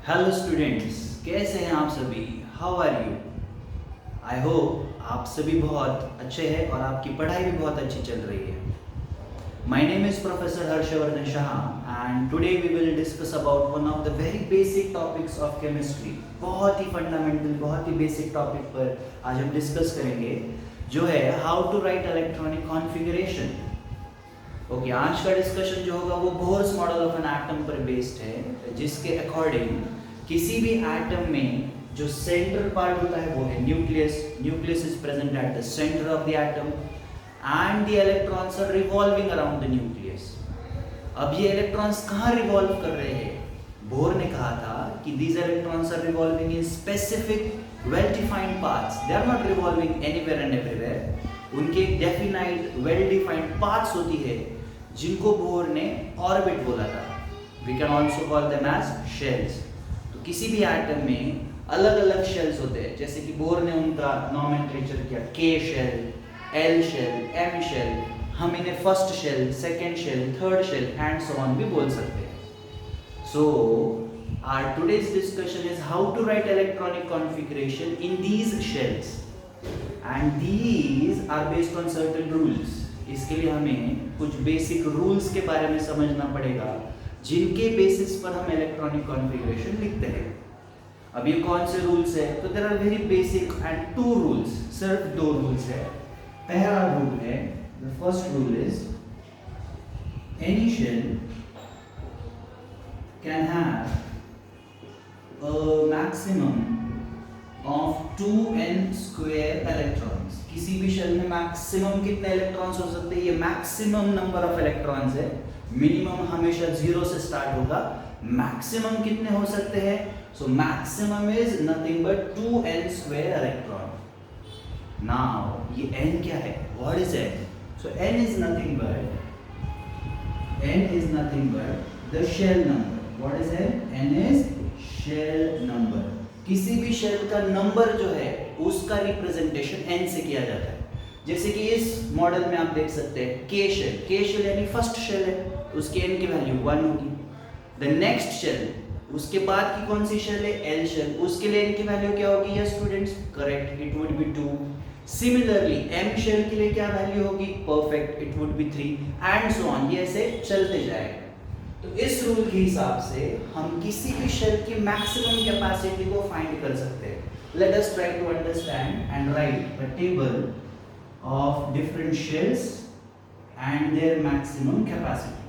Hello students, कैसे हैं आप सभी? How are you? I hope आप सभी बहुत अच्छे हैं और आपकी पढ़ाई भी बहुत अच्छी चल रही है। My name is professor Harshvardhan Shah and today we will discuss about one of the very basic topics of chemistry. बहुत ही फंडामेंटल, बहुत ही बेसिक टॉपिक पर आज हम डिस्कस करेंगे, जो है how to write electronic configuration. Okay, आज का डिस्कशन जो होगा वो Bohr's model of an atom पर बेस्ड है, जिसके अकॉर्डिंग किसी भी एटम में जो सेंट्रल पार्ट होता है वो है nucleus. Nucleus is present at the centre of the atom and the electrons are revolving around the nucleus. अब ये इलेक्ट्रॉन्स कहाँ रिवॉल्व कर रहे हैं? बोर ने कहा था कि these electrons are revolving in specific well defined paths, they are not revolving anywhere and everywhere. उनके एक डेफिनाइट वेल डिफाइंड पाथ्स होती है जिनको बोर ने ऑर्बिट बोला था। We can also call them as shells. तो किसी भी एटम में अलग अलग शेल्स होते हैं, जैसे कि बोर ने उनका नॉमेनक्लेचर किया, K shell, L shell, M shell. हम इन्हें first shell, second shell, third shell and so on भी बोल सकते हैं। सो our today's discussion is how to write electronic configuration in these shells and these are based on certain rules. इसके लिए हमें कुछ बेसिक रूल्स के बारे में समझना पड़ेगा, जिनके बेसिस पर हम इलेक्ट्रॉनिक कॉन्फ़िगरेशन लिखते हैं। अब ये कौन से रूल्स है? तो there are very basic and two rules, सिर्फ दो रूल्स है। पहला रूल है, the first rule is any shell can have a maximum of 2n square electrons. किसी भी शेल में मैक्सिमम कितने इलेक्ट्रॉन्स हो सकते हैं? ये मैक्सिमम नंबर ऑफ इलेक्ट्रॉन्स है। मिनिमम हमेशा 0 से स्टार्ट होगा। मैक्सिमम कितने हो सकते हैं? So maximum is nothing but 2n square electron. Now ये n क्या है? What is n? So n is nothing but the shell number. What is n? n is shell number. किसी भी शेल का नंबर जो है उसका रिप्रेजेंटेशन n से किया जाता है। जैसे कि इस मॉडल में आप देख सकते हैं के शेल। के शेल यानी फर्स्ट शेल है, उसकी n की वैल्यू 1 होगी। द नेक्स्ट शेल, उसके बाद की कौन सी शेल है? एल शेल, उसके लिए n की वैल्यू क्या होगी? Yes students, correct, it would be 2। Similarly m shell के लिए क्या वैल्यू होगी? Perfect, it would be 3 and so on. ये ऐसे चलते जाएगा। तो इस रूल के हिसाब से हम किसी भी शेल की मैक्सिमम कैपेसिटी को फाइंड कर सकते हैं। Let us try to understand and write a table of different shells and their maximum capacity.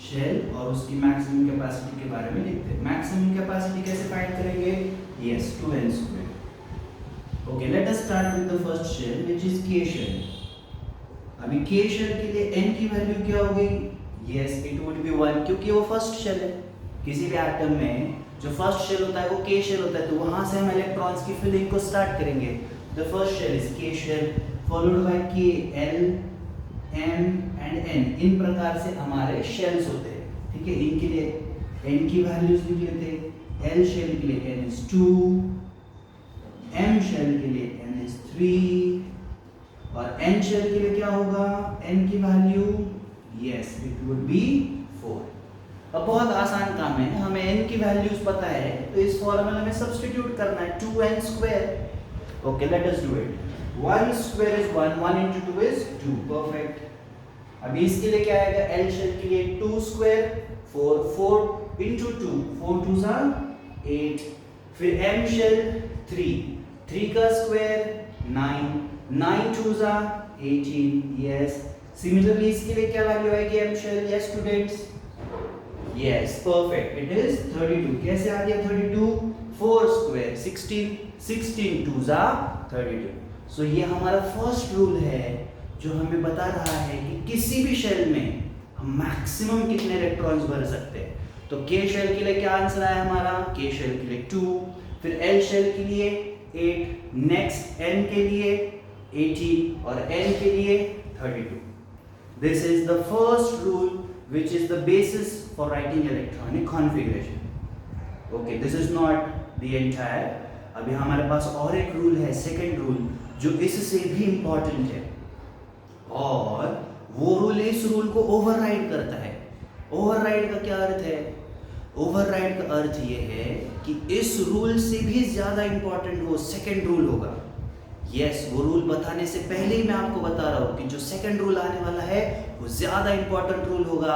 Shell और उसकी मैक्सिमम कैपेसिटी के बारे में लिखते हैं। मैक्सिमम कैपेसिटी कैसे फाइंड करेंगे? Yes, 2n square. Okay, let us start with the first shell which is K shell. अभी के शेल के लिए n की वैल्यू क्या होगी? Yes, it would be 1, क्योंकि वो फर्स्ट शेल है। किसी भी एटम में जो फर्स्ट शेल होता है वो के शेल होता है, तो वहां से हम इलेक्ट्रॉन्स की फिलिंग को स्टार्ट करेंगे। The first shell is K shell followed by के, एल, एम एंड एन। इन प्रकार से हमारे शेल्स होते हैं, ठीक है। इनके लिए n की वैल्यूज लिख लेते हैं। एल शेल के लिए n is 2, m शेल के लिए n is 3 और n शेल के लिए क्या होगा? n की value Yes, it would be 4. अब बहुत आसान काम है, हमें n की वैल्यूज पता है, तो इस फॉर्मूला में सब्स्टिट्यूट करना है 2n square. Okay, let us do it. 1 square is 1, 1 into 2 is 2, perfect. अभी इसके लिए क्या आएगा? l शेल के लिए 2 स्क्वायर 4, 4 into 2, 4 2s are 8। फिर m शेल 3, 3 का square 9, 9 2s are 18। Yes, similarly इसके लिए क्या वैल्यू आएगी m shell? Yes students, yes, perfect, it is 32। कैसे आ गया 32? 4 स्क्वायर 16, 16 2s are 32। सो ये हमारा फर्स्ट रूल है जो हमें बता रहा है कि किसी भी शेल में हम मैक्सिमम कितने इलेक्ट्रॉन्स भर सकते हैं। तो के शेल के लिए क्या आंसर आया हमारा? के शेल के लिए 2, फिर एल शेल के लिए 8, नेक्स्ट n के लिए 18 और n के लिए 32। This is the first rule which is the basis for writing electronic configuration. Okay, this is not the entire. अभी हमारे पास और एक रूल है, सेकेंड रूल, जो इससे भी इम्पोर्टेंट है और वो रूल इस रूल को ओवरराइड करता है। ओवरराइड का क्या अर्थ है? ओवरराइड का अर्थ ये है कि इस रूल से भी ज़्यादा इंपॉर्टेंट वो सेकेंड रूल होगा। यस, वो रूल बताने से पहले ही मैं आपको बता रहा हूँ कि जो सेकेंड रूल आने वाला है वो ज़्यादा इंपॉर्टेंट रूल होगा,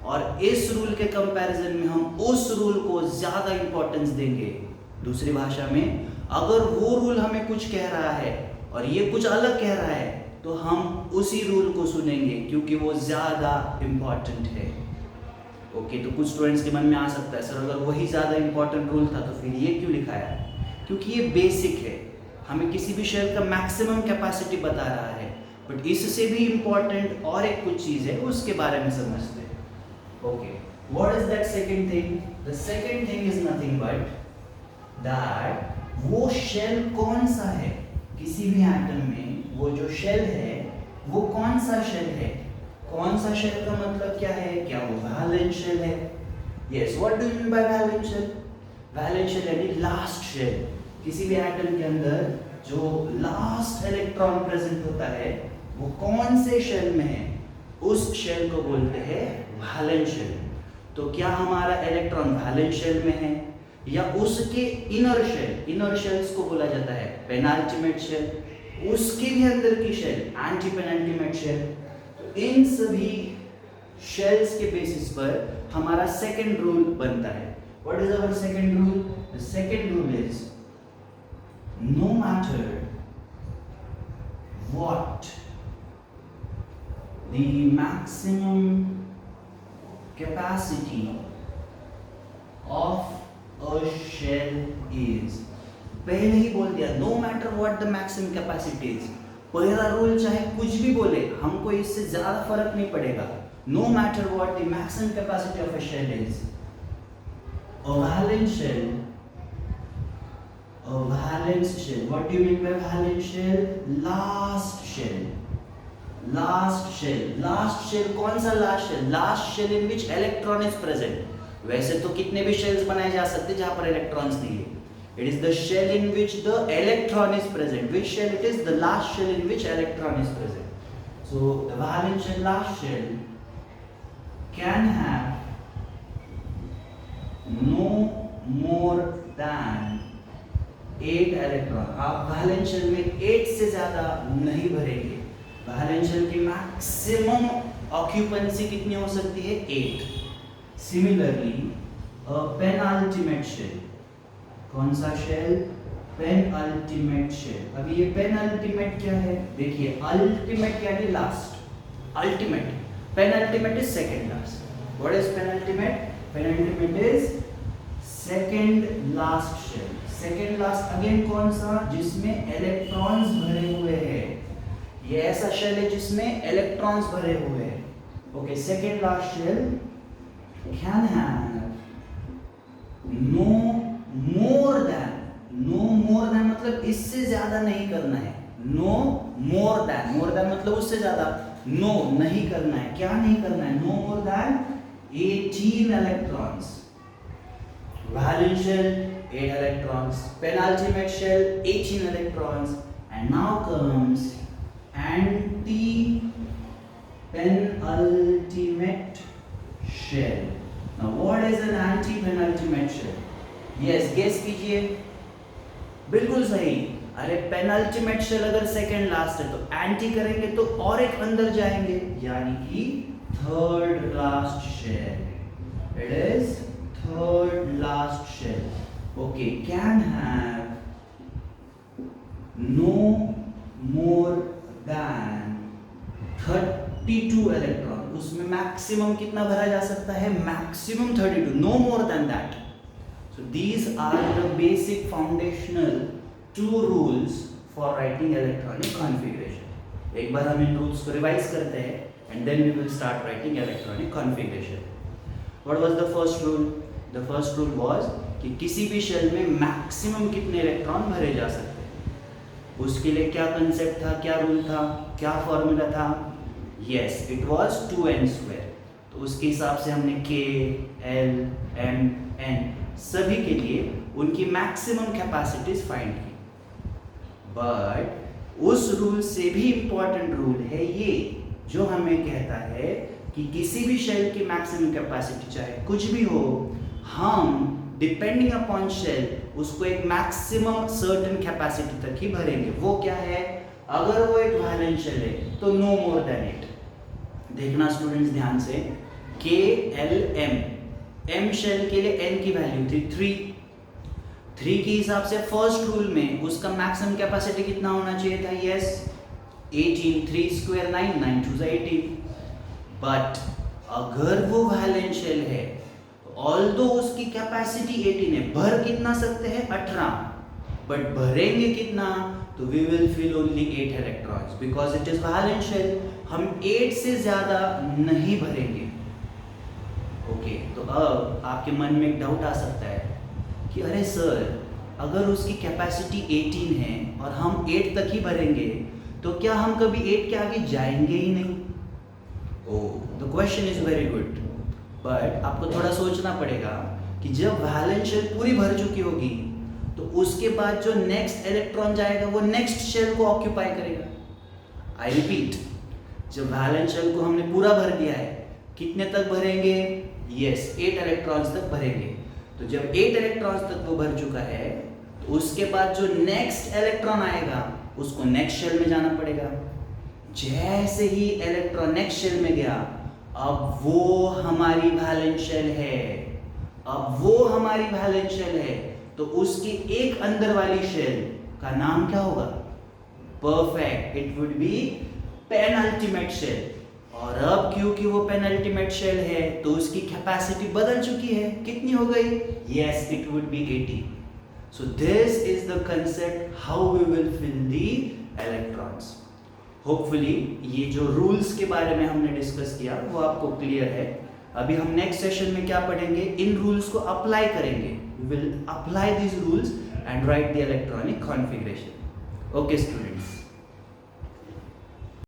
और इस रूल के कंपैरिजन में हम उस रूल को ज़्यादा इंपॉर्टेंस देंगे। दूसरी भाषा में, अगर वो रूल हमें कुछ कह रहा है और ये कुछ अलग कह रहा है तो हम उसी रूल को सुनेंगे क्योंकि वो ज़्यादा इम्पॉर्टेंट है। ओके, तो कुछ स्टूडेंट्स के मन में आ सकता है सर अगर वही ज़्यादा इम्पॉर्टेंट रूल था तो फिर ये क्यों लिखाया? क्योंकि ये बेसिक है, हमें किसी भी शेल का मैक्सिमम कैपेसिटी बता रहा है, बट इससे भी इम्पॉर्टेंट और एक कुछ चीज़ है उसके बारे में समझते हैं। Okay, what is that second thing? The second thing is nothing but that वो शेल कौन सा है, किसी भी एटम में वो जो शेल है वो कौन सा शेल है। कौन सा शेल का मतलब क्या है? क्या वो वैलेंस शेल है? Yes, what do you mean by valence shell? Valence shell यानी लास्ट शेल। किसी भी एटम के अंदर जो लास्ट इलेक्ट्रॉन प्रेजेंट होता है वो कौन से शेल में है, उस शेल को बोलते हैं वैलेंस शेल। तो क्या हमारा इलेक्ट्रॉन वैलेंस शेल में है या उसके इनर शेल, इनर शेल्स को बोला जाता है पेनाल्टीमेट शेल, उसके भी अंदर की शेल एंटी पेनाल्टीमेट शेल। तो इन सभी शेल्स के बेसिस पर हमारा सेकंड रूल बनता है। What is our second rule? The second rule is no matter what the maximum capacity of a shell is, पहले ही बोल दिया no matter what the maximum capacity is. पहला रूल चाहे कुछ भी बोले हमको इससे ज्यादा फर्क नहीं पड़ेगा। No matter what the maximum capacity of a shell is, a valence shell, a valence shell, what do you mean by valence shell? last shell, last shell, last shell कौन सा last shell? last shell in which electron is present। वैसे तो कितने भी shells बनाए जा सकते हैं जहां पर इलेक्ट्रॉन्स नहीं है। It is the shell in which the electron is present. Which shell it is? The last shell in which electron is present. So the valence shell, last shell can have no more than 8 electron. आप valence shell में 8 से ज्यादा नहीं भरेंगे। वैलेंस शेल की maximum occupancy कितनी हो सकती है? 8। Similarly, a penultimate shell, कौन सा शेल? penultimate shell। अब ये penultimate क्या है? देखिए, ultimate यानी last, ultimate, penultimate is second last। What is penultimate? Penultimate is second last shell। second last again कौन सा? जिसमें इलेक्ट्रॉन्स भरे हुए हैं। ये ऐसा शेल है जिसमें इलेक्ट्रॉन्स भरे हुए हैं। Okay, second last shell can have no more than, no more than मतलब इससे ज्यादा नहीं करना है। no more than, more than मतलब उससे ज्यादा, no नहीं करना है। क्या नहीं करना है? no more than 18 electrons। valence shell 8 electrons, penultimate shell 18 electrons, and now comes anti penultimate shell। Now what is an anti-penultimate shell? Yes, guess कीजिए। बिल्कुल सही। अरे पेनल्टीमेट शेल अगर सेकेंड लास्ट है तो एंटी करेंगे तो और एक अंदर जाएंगे, यानी कि third last shell. It is third last shell. Okay, can have no more than 32 electron. उसमें मैक्सिमम कितना भरा जा सकता है? Maximum 32, no more than that. So these are the basic foundational 2 rules for writing electronic configuration. एक बार हम इन रूल्स को रिवाइज करते हैं and then we will start writing electronic configuration. What was the first rule? The first rule was कि किसी भी शेल में मैक्सिमम कितने इलेक्ट्रॉन भरे जा सकते हैं। उसके लिए क्या कंसेप्ट था, क्या रूल था, क्या फॉर्मूला था? Yes, it was 2n²। तो उसके हिसाब से हमने k, l, m, n सभी के लिए उनकी मैक्सिमम कैपेसिटीज फाइंड की। बट उस रूल से भी इंपॉर्टेंट रूल है ये, जो हमें कहता है कि किसी भी शेल की मैक्सिमम कैपेसिटी चाहे कुछ भी हो, हम डिपेंडिंग अपॉन शेल उसको एक मैक्सिमम सर्टेन कैपेसिटी तक ही भरेंगे। वो क्या है? अगर वो एक वैलेंस शेल है तो नो मोर देन इट। देखना स्टूडेंट्स ध्यान से, KLM, M शेल के लिए n की वैल्यू थी 3 के हिसाब से फर्स्ट रूल में उसका मैक्सिमम कैपेसिटी कितना होना चाहिए था? Yes 18, 3 square 9, 9 2 18। बट अगर वो वैलेंस शेल है, ऑल्दो उसकी कैपेसिटी 18 है, भर कितना सकते हैं? 18, बट भरेंगे कितना? तो we will fill only 8 electrons because it is valence shell. हम 8 से ज्यादा नहीं भरेंगे। ओके, तो अब आपके मन में एक डाउट आ सकता है कि अरे सर, अगर उसकी कैपेसिटी 18 है और हम 8 तक ही भरेंगे तो क्या हम कभी 8 के आगे जाएंगे ही नहीं? The question is very good, but आपको थोड़ा सोचना पड़ेगा कि जब वैलेंस शेल पूरी भर चुकी होगी तो उसके बाद जो नेक्स्ट इलेक्ट्रॉन जाएगा वो नेक्स्ट शेल को ऑक्यूपाई करेगा। आई रिपीट, जब वैलेंस शेल को हमने पूरा भर दिया है, कितने तक भरेंगे? यस 8 इलेक्ट्रॉन्स तक भरेंगे। तो जब 8 इलेक्ट्रॉन्स तक वो भर चुका है तो उसके बाद जो नेक्स्ट इलेक्ट्रॉन आएगा उसको नेक्स्ट शेल में जाना पड़ेगा। जैसे ही इलेक्ट्रॉन नेक्स्ट शेल में गया, अब वो हमारी वैलेंस शेल है, अब वो हमारी वैलेंस शेल है, तो उसकी एक अंदर वाली शेल का नाम क्या होगा? Perfect, it would be penultimate shell. और अब क्योंकि वो पेनल्टीमेट शेल है तो उसकी कैपेसिटी बदल चुकी है। कितनी हो गई? Yes, it would be 80। So this is the concept how we will fill the electrons. Hopefully ये जो रूल्स के बारे में हमने डिस्कस किया वो आपको क्लियर है। अभी हम नेक्स्ट सेशन में क्या पढ़ेंगे? इन रूल्स को अप्लाई करेंगे। We will apply this rules and write the electronic configuration. Okay students.